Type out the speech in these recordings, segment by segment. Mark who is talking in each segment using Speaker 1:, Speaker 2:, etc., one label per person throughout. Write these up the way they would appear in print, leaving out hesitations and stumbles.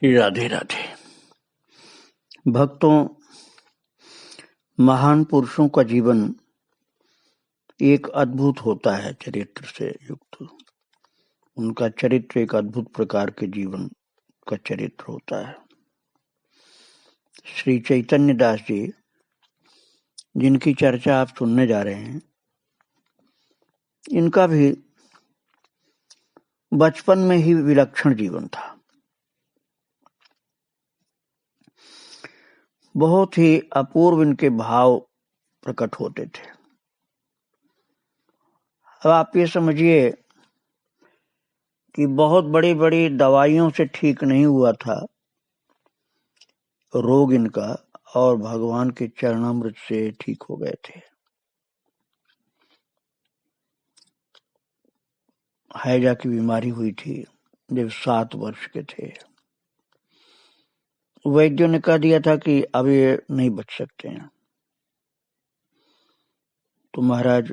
Speaker 1: राधे राधे। भक्तों, महान पुरुषों का जीवन एक अद्भुत होता है, चरित्र से युक्त। उनका चरित्र एक अद्भुत प्रकार के जीवन का चरित्र होता है। श्री चैतन्य दास जी, जिनकी चर्चा आप सुनने जा रहे हैं, इनका भी बचपन में ही विलक्षण जीवन था। बहुत ही अपूर्व इनके भाव प्रकट होते थे। अब आप ये समझिए कि बहुत बड़ी बड़ी दवाइयों से ठीक नहीं हुआ था रोग इनका, और भगवान के चरणामृत से ठीक हो गए थे। हैजा की बीमारी हुई थी जब 7 वर्ष के थे। वैद्यों ने कह दिया था कि अब ये नहीं बच सकते हैं। तो महाराज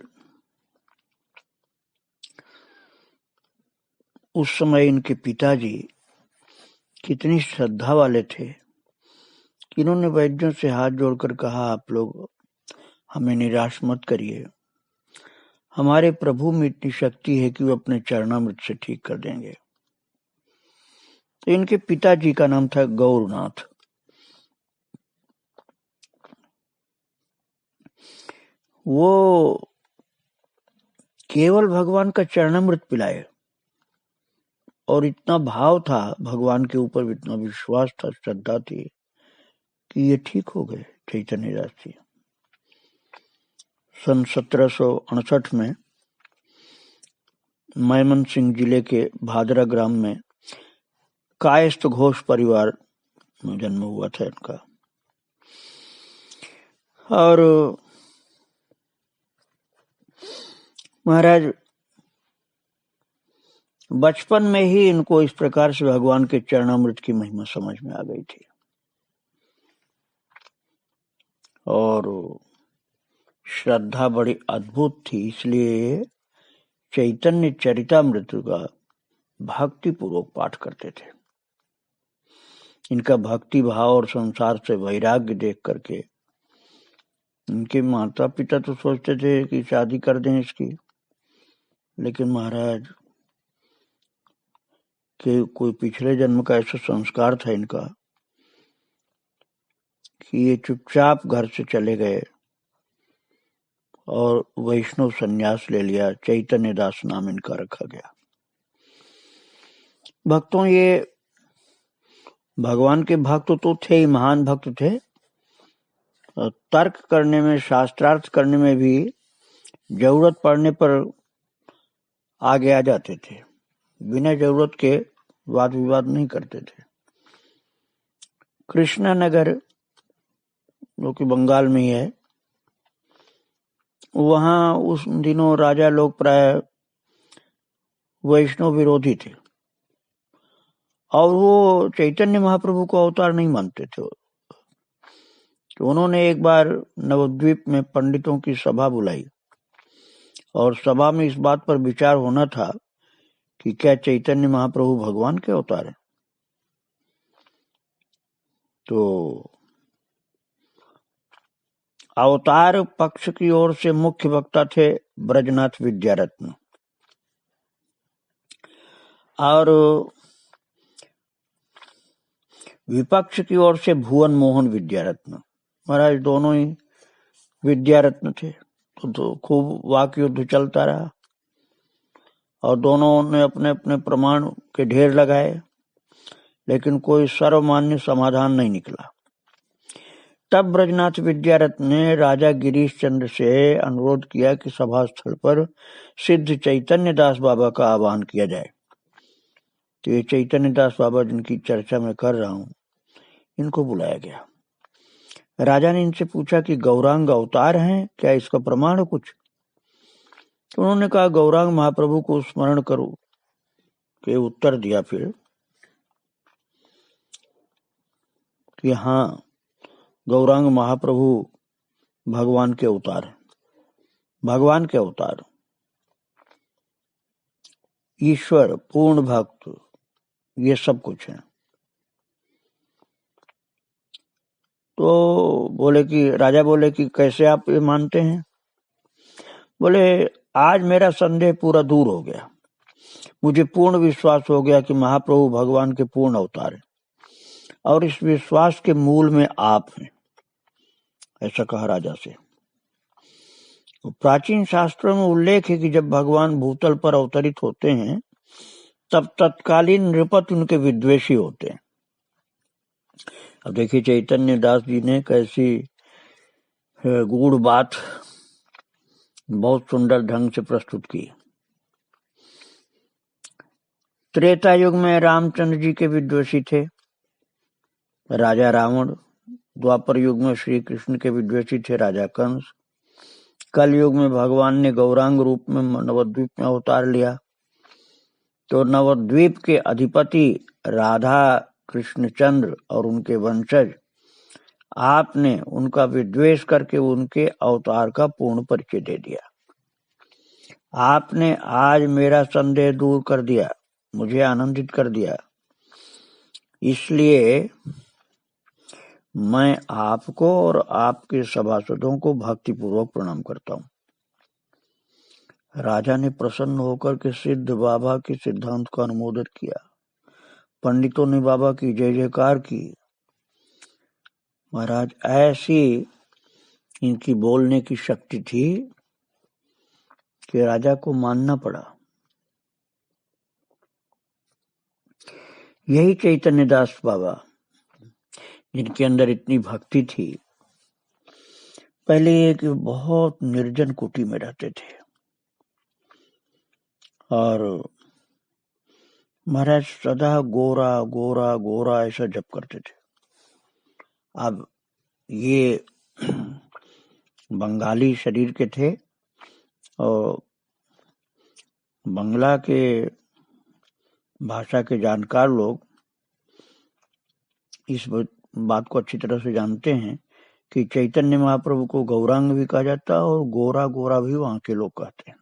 Speaker 1: उस समय इनके पिताजी कितनी श्रद्धा वाले थे कि इन्होंने वैद्यों से हाथ जोड़कर कहा, आप लोग हमें निराश मत करिए, हमारे प्रभु में इतनी शक्ति है कि वो अपने चरणामृत से ठीक कर देंगे। तो इनके पिताजी का नाम था गौरनाथ। वो केवल भगवान का चरणामृत पिलाए, और इतना भाव था भगवान के ऊपर, इतना विश्वास था, श्रद्धा थी कि ये ठीक हो गए चैतन्य दास जी। सन 1768 में मैमन सिंह जिले के भादरा ग्राम में कायस्थ घोष परिवार में जन्म हुआ था इनका। और महाराज बचपन में ही इनको इस प्रकार से भगवान के चरणामृत की महिमा समझ में आ गई थी। और श्रद्धा बड़ी अद्भुत थी, इसलिए चैतन्य चरितामृत का भक्ति पूर्वक पाठ करते थे। इनका भक्ति भाव और संसार से वैराग्य देख करके इनके माता पिता तो सोचते थे कि शादी कर दें इसकी, लेकिन महाराज के कोई पिछले जन्म का ऐसा संस्कार था इनका कि ये चुपचाप घर से चले गए और वैष्णव संन्यास ले लिया। चैतन्य दास नाम इनका रखा गया। भक्तों, ये भगवान के भक्त तो थे ही, महान भक्त थे। तर्क करने में, शास्त्रार्थ करने में भी जरूरत पड़ने पर आगे आ जाते थे। बिना जरूरत के वाद विवाद नहीं करते थे। कृष्णानगर, जो कि बंगाल में ही है, वहां उस दिनों राजा लोग प्राय वैष्णव विरोधी थे, और वो चैतन्य महाप्रभु को अवतार नहीं मानते थे। तो उन्होंने एक बार नवद्वीप में पंडितों की सभा बुलाई, और सभा में इस बात पर विचार होना था कि क्या चैतन्य महाप्रभु भगवान के अवतार हैं। तो अवतार पक्ष की ओर से मुख्य वक्ता थे ब्रजनाथ विद्यारत्न, और विपक्ष की ओर से भुवन मोहन विद्यारत्न। महाराज दोनों ही विद्यारत्न थे। तो खूब वाक युद्ध चलता रहा, और दोनों ने अपने अपने प्रमाण के ढेर लगाए, लेकिन कोई सर्वमान्य समाधान नहीं निकला। तब ब्रजनाथ विद्यारत्न ने राजा गिरीश चंद्र से अनुरोध किया कि सभा स्थल पर सिद्ध चैतन्य दास बाबा का आह्वान किया जाए। तो ये चैतन्य दास बाबा जिनकी चर्चा मैं कर रहा हूं, इनको बुलाया गया। राजा ने इनसे पूछा कि गौरांग अवतार हैं क्या, इसका प्रमाण है कुछ? तो उन्होंने कहा, गौरांग महाप्रभु को स्मरण करो। के उत्तर दिया फिर कि हाँ, गौरांग महाप्रभु भगवान के अवतार हैं, भगवान के अवतार, ईश्वर, पूर्ण भक्त, ये सब कुछ है। तो राजा बोले कि कैसे आप ये मानते हैं? बोले आज मेरा संदेह पूरा दूर हो गया, मुझे पूर्ण विश्वास हो गया कि महाप्रभु भगवान के पूर्ण अवतार हैं और इस विश्वास के मूल में आप हैं। ऐसा कहा राजा से। तो प्राचीन शास्त्रों में उल्लेख है कि जब भगवान भूतल पर अवतरित होते हैं तब तत्कालीन नृपति उनके विद्वेषी होते हैं। अब देखिए चैतन्य दास जी ने कैसी गूढ़ बात बहुत सुंदर ढंग से प्रस्तुत की। त्रेता युग में रामचंद्र जी के विद्वेषी थे राजा रावण। द्वापर युग में श्री कृष्ण के विद्वेषी थे राजा कंस। कल युग में भगवान ने गौरांग रूप में नवद्वीप में अवतार लिया तो नवद्वीप के अधिपति राधा कृष्णचंद्र और उनके वंशज आपने उनका विद्वेष करके उनके अवतार का पूर्ण परिचय दे दिया। आपने आज मेरा संदेह दूर कर दिया, मुझे आनंदित कर दिया, इसलिए मैं आपको और आपके सभासदों को भक्तिपूर्वक प्रणाम करता हूँ। राजा ने प्रसन्न होकर के सिद्ध बाबा के सिद्धांत का अनुमोदन किया। पंडितों ने बाबा की जय जयकार की। महाराज ऐसी इनकी बोलने की शक्ति थी कि राजा को मानना पड़ा। यही चैतन्य दास बाबा जिनके अंदर इतनी भक्ति थी, पहले एक बहुत निर्जन कुटी में रहते थे और महाराज सदा गोरा गोरा गोरा ऐसा जप करते थे। अब ये बंगाली शरीर के थे और बंगला के भाषा के जानकार लोग इस बात को अच्छी तरह से जानते हैं कि चैतन्य महाप्रभु को गौरांग भी कहा जाता है और गोरा गोरा भी वहां के लोग कहते हैं।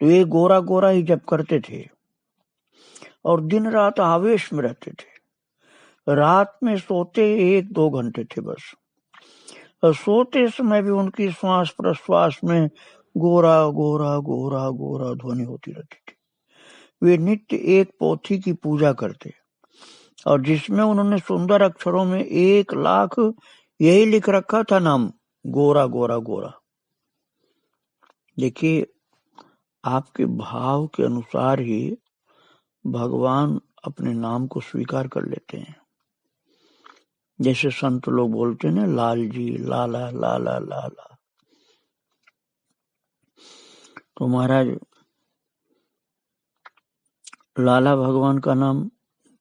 Speaker 1: तो ये गोरा गोरा ही जप करते थे और दिन रात आवेश में रहते थे। रात में सोते 1-2 घंटे थे बस, और सोते समय भी उनकी श्वास प्रश्वास में गोरा गोरा गोरा गोरा ध्वनि होती रहती थी। वे नित्य एक पोथी की पूजा करते और जिसमें उन्होंने सुंदर अक्षरों में 1 लाख यही लिख रखा था नाम, गोरा गोरा गोरा। देखिए आपके भाव के अनुसार ही भगवान अपने नाम को स्वीकार कर लेते हैं। जैसे संत लोग बोलते हैं ना, लाल जी लाला लाला लाला। तो महाराज लाला भगवान का नाम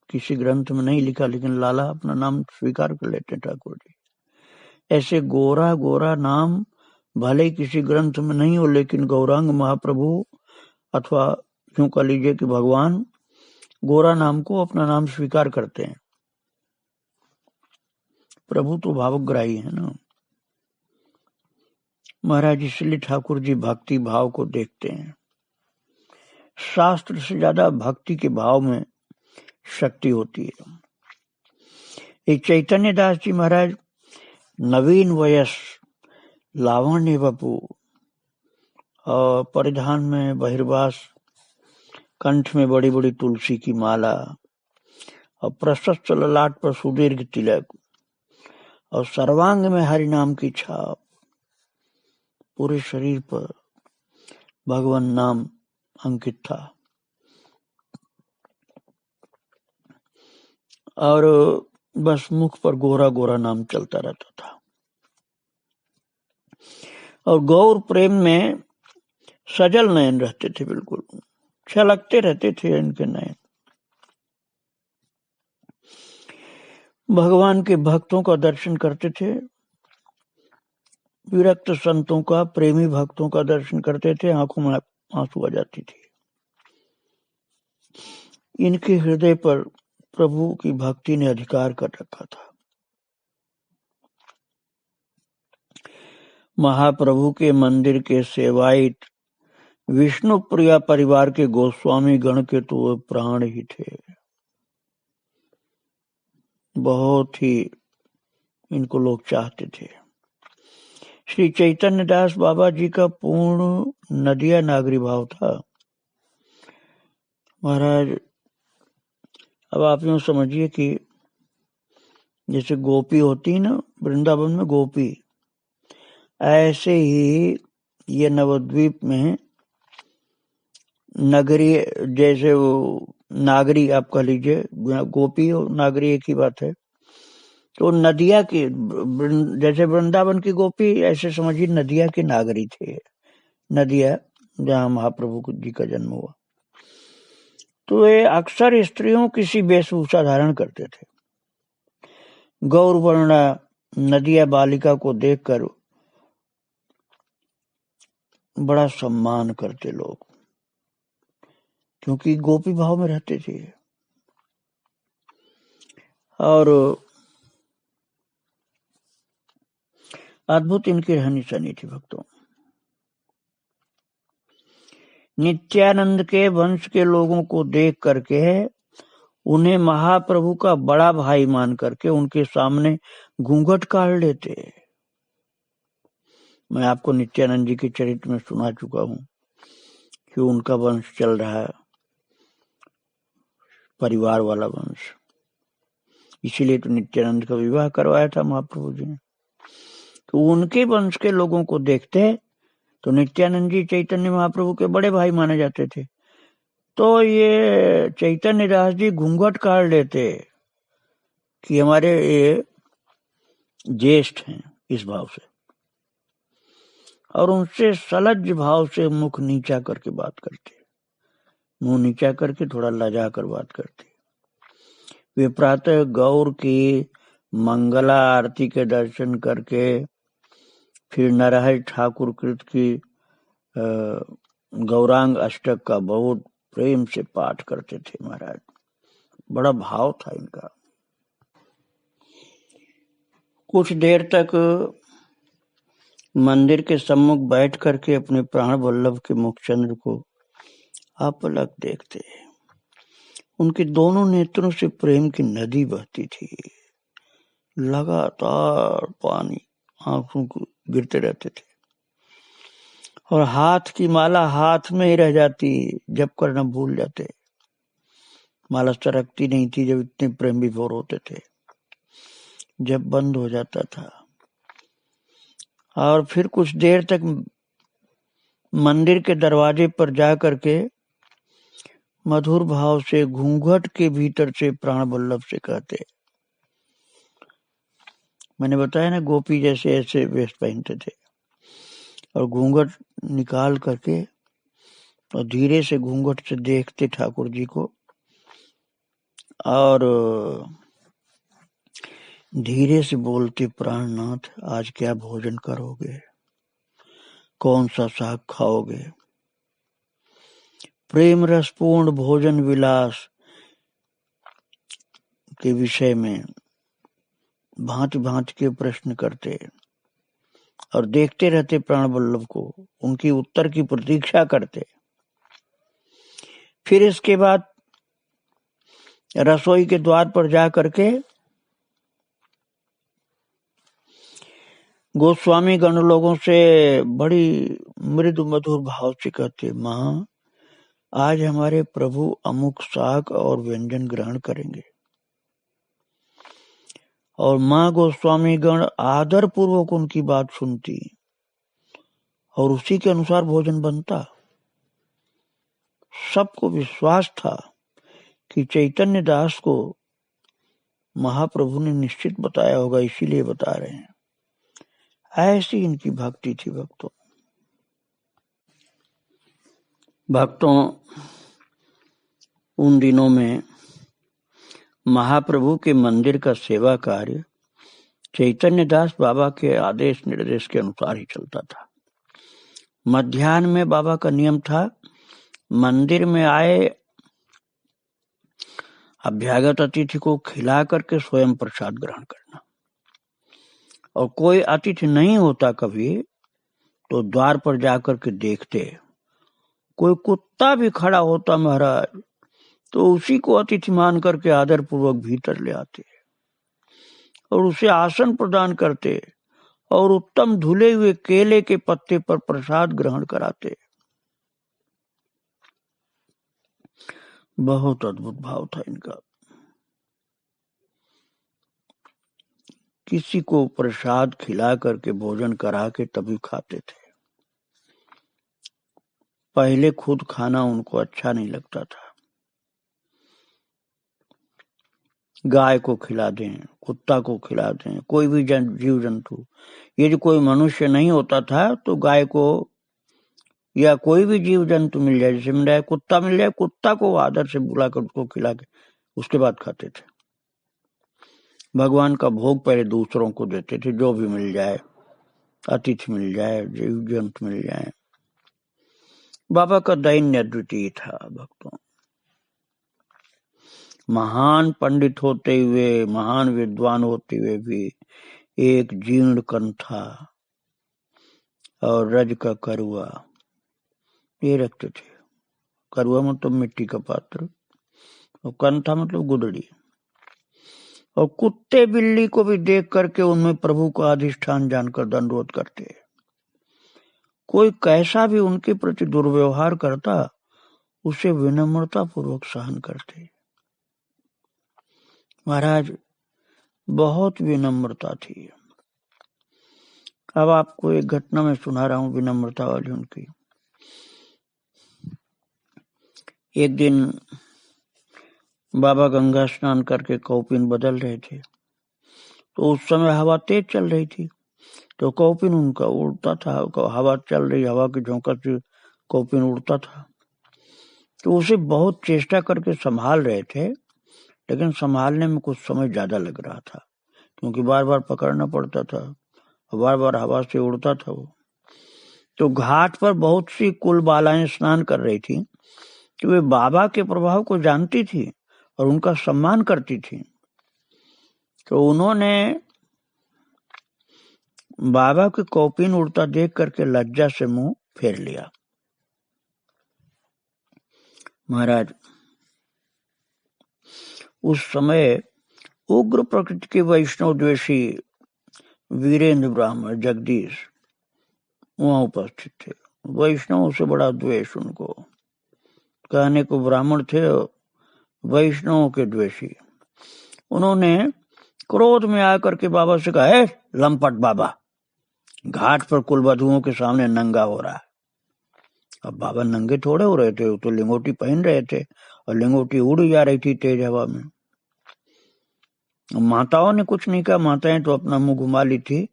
Speaker 1: किसी ग्रंथ में नहीं लिखा, लेकिन लाला अपना नाम स्वीकार कर लेते हैं ठाकुर जी। ऐसे गोरा गोरा नाम भले किसी ग्रंथ में नहीं हो, लेकिन गौरांग महाप्रभु अथवा यूं कह लीजिए कि भगवान गोरा नाम को अपना नाम स्वीकार करते हैं। प्रभु तो भावग्राही है ना महाराज, इसलिए ठाकुर जी भक्ति भाव को देखते हैं। शास्त्र से ज्यादा भक्ति के भाव में शक्ति होती है। एक चैतन्य दास जी महाराज नवीन वयस, लावण्य वपु और परिधान में बहिर्वास, कंठ में बड़ी बड़ी तुलसी की माला और प्रशस्त ललाट पर सुदीर्घ तिलक और सर्वांग में हरि नाम की छाप, पूरे शरीर पर भगवान नाम अंकित था और बस मुख पर गोरा गोरा नाम चलता रहता था। और गौर प्रेम में सजल नयन रहते थे, बिल्कुल छलकते रहते थे इनके नयन। भगवान के भक्तों का दर्शन करते थे, विरक्त संतों का, प्रेमी भक्तों का दर्शन करते थे, आंखों में आंसू आ जाती थी। इनके हृदय पर प्रभु की भक्ति ने अधिकार कर रखा था। महाप्रभु के मंदिर के सेवायित विष्णु प्रिया परिवार के गोस्वामी गण के तो वो प्राण ही थे। बहुत ही इनको लोग चाहते थे। श्री चैतन्य दास बाबा जी का पूर्ण नदिया नागरी भाव था। महाराज, अब आप यूं समझिए कि जैसे गोपी होती है ना वृंदावन में गोपी, ऐसे ही ये नवद्वीप में नगरी, जैसे वो नागरी आप कह लीजिए, गोपी और नागरी एक ही बात है। तो नदिया की, जैसे वृंदावन की गोपी, ऐसे समझिए नदिया की नागरी थे। नदिया जहाँ महाप्रभु जी का जन्म हुआ, तो ये अक्सर स्त्रियों किसी वेशभूषा धारण करते थे। गौरवर्णा नदिया बालिका को देखकर बड़ा सम्मान करते लोग, क्योंकि गोपी भाव में रहते थे। और अद्भुत इनकी रहनी सहनी थी भक्तों। नित्यानंद के वंश के लोगों को देख करके उन्हें महाप्रभु का बड़ा भाई मान करके उनके सामने घूंघट काढ़ लेते। मैं आपको नित्यानंद जी के चरित्र में सुना चुका हूं कि उनका वंश चल रहा है, परिवार वाला वंश, इसीलिए तो नित्यानंद का विवाह करवाया था महाप्रभु जी ने। तो उनके वंश के लोगों को देखते तो नित्यानंद जी चैतन्य महाप्रभु के बड़े भाई माने जाते थे। तो ये चैतन्य दास जी घूंघट काढ़ लेते कि हमारे ये ज्येष्ठ हैं, इस भाव से, और उनसे सलज्ज भाव से मुख नीचा करके बात करते, मुंह नीचा करके थोड़ा लजा कर बात करते। वे प्रातः गौर की मंगला आरती के दर्शन करके फिर नरहरि ठाकुर कृत की गौरांग अष्टक का बहुत प्रेम से पाठ करते थे। महाराज, बड़ा भाव था इनका। कुछ देर तक मंदिर के सम्मुख बैठ करके अपने प्राण वल्लभ के मुखचंद्र को अपलक देखते। उनके दोनों नेत्रों से प्रेम की नदी बहती थी, लगातार पानी आंखों को गिरते रहते थे, और हाथ की माला हाथ में ही रह जाती, जब करना भूल जाते। माला सरकती नहीं थी जब इतने प्रेम विभोर होते थे। जब बंद हो जाता था, और फिर कुछ देर तक मंदिर के दरवाजे पर जा करके मधुर भाव से घूंघट के भीतर से प्राण वल्लभ से कहते। मैंने बताया ना, गोपी जैसे ऐसे वेश पहनते थे, और घूंघट निकाल करके और धीरे से घूंघट से देखते ठाकुर जी को, और धीरे से बोलते, प्राणनाथ आज क्या भोजन करोगे, कौन सा साग खाओगे। प्रेम रसपूर्ण भोजन विलास के विषय में भांति भांति के प्रश्न करते और देखते रहते प्राण वल्लभ को, उनकी उत्तर की प्रतीक्षा करते। फिर इसके बाद रसोई के द्वार पर जा करके गोस्वामी गण लोगों से बड़ी मृदु मधुर भाव से कहते, माँ आज हमारे प्रभु अमुक साग और व्यंजन ग्रहण करेंगे। और माँ गोस्वामी गण आदर पूर्वक उनकी बात सुनती और उसी के अनुसार भोजन बनता। सबको विश्वास था कि चैतन्य दास को महाप्रभु ने निश्चित बताया होगा, इसीलिए बता रहे हैं। ऐसी इनकी भक्ति थी भक्तों। उन दिनों में महाप्रभु के मंदिर का सेवा कार्य चैतन्य दास बाबा के आदेश निर्देश के अनुसार ही चलता था। मध्याह्न में बाबा का नियम था, मंदिर में आए अभ्यागत अतिथि को खिला करके स्वयं प्रसाद ग्रहण करना, और कोई अतिथि नहीं होता कभी तो द्वार पर जाकर के देखते। कोई कुत्ता भी खड़ा होता महाराज तो उसी को अतिथि मान करके आदर पूर्वक भीतर ले आते और उसे आसन प्रदान करते और उत्तम धुले हुए केले के पत्ते पर प्रसाद ग्रहण कराते। बहुत अद्भुत भाव था इनका। किसी को प्रसाद खिला करके भोजन करा के तभी खाते थे। पहले खुद खाना उनको अच्छा नहीं लगता था। गाय को खिला दें, कुत्ता को खिला दें, कोई भी जीव जंतु, यदि कोई मनुष्य नहीं होता था तो गाय को या कोई भी जीव जंतु मिल जाए, जैसे मिल जाए कुत्ता मिल जाए, कुत्ता को आदर से बुलाकर उसको खिला के उसके बाद खाते थे। भगवान का भोग पहले दूसरों को देते थे, जो भी मिल जाए, अतिथि मिल जाए, जीव जंतु मिल जाए। बाबा का दैन्य अद्वितीय था भक्तों। महान पंडित होते हुए, महान विद्वान होते हुए भी एक जीर्ण कंथा और रज का करुआ ये रखते थे। करुआ मतलब मिट्टी का पात्र और कंथा मतलब गुदड़ी। और कुत्ते बिल्ली को भी देख करके उनमें प्रभु का अधिष्ठान जानकर दंडवत करते। कोई कैसा भी उनके प्रति दुर्व्यवहार करता उसे विनम्रता पूर्वक सहन करते। महाराज बहुत विनम्रता थी। अब आपको एक घटना में सुना रहा हूं विनम्रता वाली उनकी। एक दिन बाबा गंगा स्नान करके कौपिन बदल रहे थे, तो उस समय हवा तेज चल रही थी, तो कौपिन उनका उड़ता था। हवा चल रही, हवा की झोंका से कौपिन उड़ता था। तो उसे बहुत चेष्टा करके संभाल रहे थे, लेकिन संभालने में कुछ समय ज्यादा लग रहा था, क्योंकि बार बार पकड़ना पड़ता था, बार बार हवा से उड़ता था वो। तो घाट पर बहुत सी कुल बालाएं स्नान कर रही थी, कि वे बाबा के प्रभाव को जानती थी और उनका सम्मान करती थी। तो उन्होंने बाबा के कौपिन उड़ता देख करके लज्जा से मुंह फेर लिया। महाराज उस समय उग्र प्रकृति के वैष्णव द्वेषी वीरेंद्र ब्राह्मण जगदीश वहां उपस्थित थे। वैष्णव से बड़ा द्वेष उनको, कहने को ब्राह्मण थे, वैष्णव के द्वेषी। उन्होंने क्रोध में आकर के बाबा से कहा, है लंपट बाबा, घाट पर कुलवधुओं के सामने नंगा हो रहा है। अब बाबा नंगे थोड़े हो रहे थे, वो तो लिंगोटी पहन रहे थे और लिंगोटी उड़ जा रही थी तेज हवा में। माताओं ने कुछ नहीं कहा, माताएं तो अपना मुंह घुमा ली थी,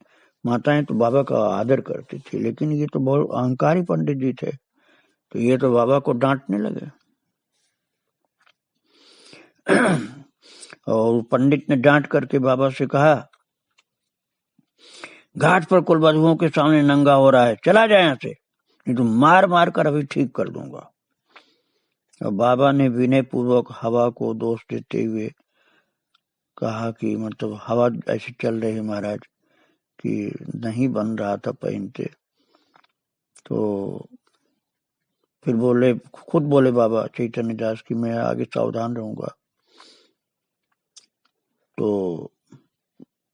Speaker 1: माताएं तो बाबा का आदर करती थी। लेकिन ये तो बहुत अहंकारी पंडित जी थे, तो ये तो बाबा को डांटने लगे। और पंडित ने डांट करके बाबा से कहा, घाट पर कुलवधुओं के सामने नंगा हो रहा है, चला जाए यहाँ से, नहीं तो मार मार कर अभी ठीक कर दूंगा। और बाबा ने विनय पूर्वक हवा को दोष देते हुए कहा कि मतलब हवा ऐसी चल रही महाराज कि नहीं बन रहा था पहनते। तो फिर बोले, खुद बोले बाबा चैतन्य दास की मैं आगे सावधान रहूंगा। तो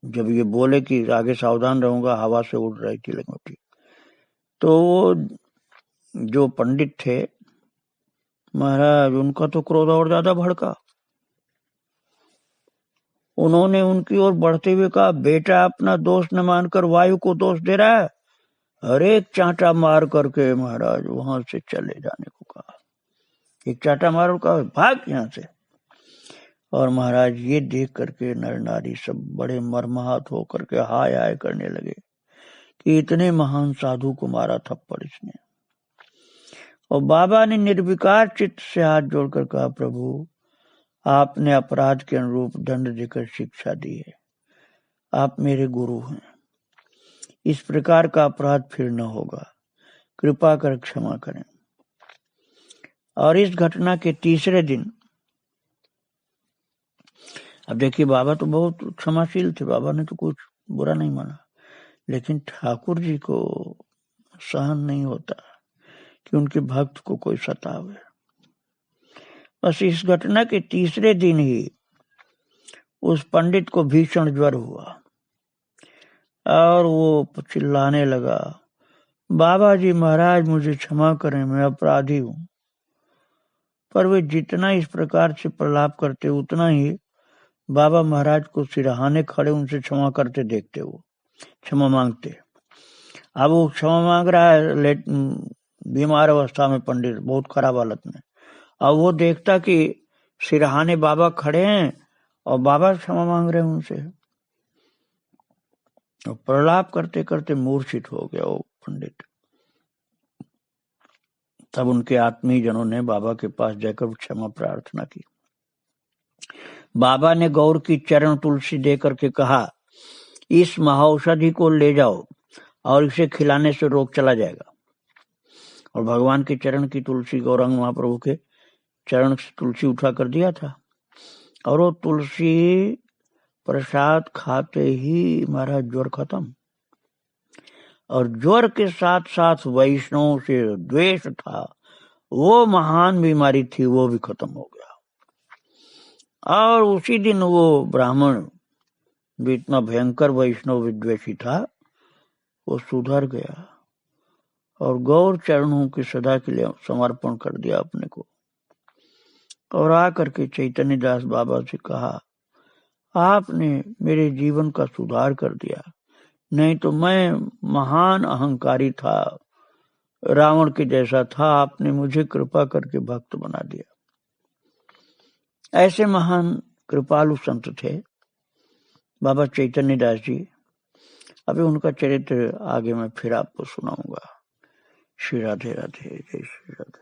Speaker 1: जब ये बोले कि आगे सावधान रहूंगा, हवा से उड़ रही थी लंगोटी, तो वो जो पंडित थे महाराज, उनका तो क्रोध और ज्यादा भड़का। उन्होंने उनकी ओर बढ़ते हुए कहा, बेटा अपना दोष न मानकर वायु को दोष दे रहा है। हर एक चांटा मार करके महाराज वहां से चले जाने को कहा। एक चांटा मारो, कहा भाग यहां से। और महाराज ये देख करके नर नारी सब बड़े मर्माहत होकर के हाय हाय करने लगे कि इतने महान साधु को मारा थप्पड़ इसने। और बाबा ने निर्विकार चित्त से हाथ जोड़कर कहा, प्रभु आपने अपराध के अनुरूप दंड देकर शिक्षा दी है, आप मेरे गुरु हैं, इस प्रकार का अपराध फिर न होगा, कृपा कर क्षमा करें। और इस घटना के तीसरे दिन, अब देखिए बाबा तो बहुत क्षमाशील थे, बाबा ने तो कुछ बुरा नहीं माना, लेकिन ठाकुर जी को सहन नहीं होता कि उनके भक्त को कोई सतावे। बस इस घटना के तीसरे दिन ही उस पंडित को भीषण ज्वर हुआ और वो चिल्लाने लगा, बाबा जी महाराज मुझे क्षमा करें, मैं अपराधी हूं। पर वे जितना इस प्रकार से प्रलाप करते उतना ही बाबा महाराज को सिरहाने खड़े उनसे क्षमा करते देखते, वो क्षमा मांगते। अब वो क्षमा मांग रहा है बीमार अवस्था में, पंडित बहुत खराब हालत में। अब वो देखता कि सिरहाने बाबा खड़े हैं और बाबा क्षमा मांग रहे हैं उनसे। और प्रलाप करते करते मूर्छित हो गया वो पंडित। तब उनके आत्मीय जनों ने बाबा के पास जाकर क्षमा प्रार्थना की। बाबा ने गौर की चरण तुलसी देकर के कहा, इस महाऔषधि को ले जाओ और इसे खिलाने से रोग चला जाएगा। और भगवान के चरण की तुलसी, गौरांग महाप्रभु के चरण से तुलसी उठा कर दिया था और वो तुलसी प्रसाद खाते ही महाराज ज्वर खत्म। और ज्वर के साथ साथ वैष्णव से द्वेष था, वो महान बीमारी थी, वो भी खत्म हो गया। और उसी दिन वो ब्राह्मण भी इतना भयंकर वैष्णव विद्वेषी था, वो सुधर गया और गौर चरणों की सदा के लिए समर्पण कर दिया अपने को। और आकर के चैतन्य दास बाबा से कहा, आपने मेरे जीवन का सुधार कर दिया, नहीं तो मैं महान अहंकारी था, रावण के जैसा था, आपने मुझे कृपा करके भक्त बना दिया। ऐसे महान कृपालु संत थे बाबा चैतन्य दास जी। अभी उनका चरित्र आगे मैं फिर आपको सुनाऊंगा। श्री राधे राधे, जय श्री राधे।